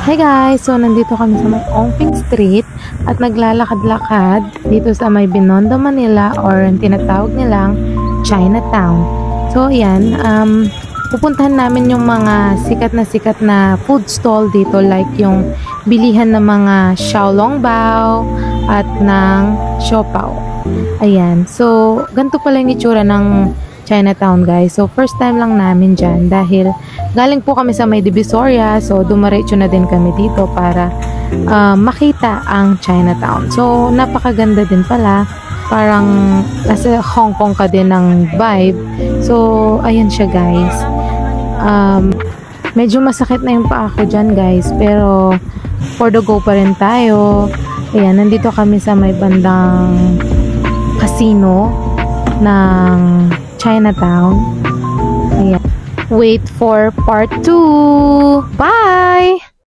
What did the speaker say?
Hey guys! So, nandito kami sa may Ongping Street at naglalakad-lakad dito sa may Binondo, Manila or ang tinatawag nilang Chinatown. So, ayan. Pupuntahan namin yung mga sikat na food stall dito like yung bilihan ng mga xiaolongbao at ng siopaw. Ayan. So, ganito pala yung itsura ng Chinatown, guys. So, first time lang namin dyan dahil galing po kami sa may Divisoria. So, dumaretso na din kami dito para makita ang Chinatown. So, napakaganda din pala. Parang nasa Hong Kong ka din ng vibe. So, ayan siya, guys. Medyo masakit na yung paa ko dyan, guys. Pero, for the go pa rin tayo. Ayan, nandito kami sa may bandang casino ng Chinatown. Ayan. Wait for part 2. Bye!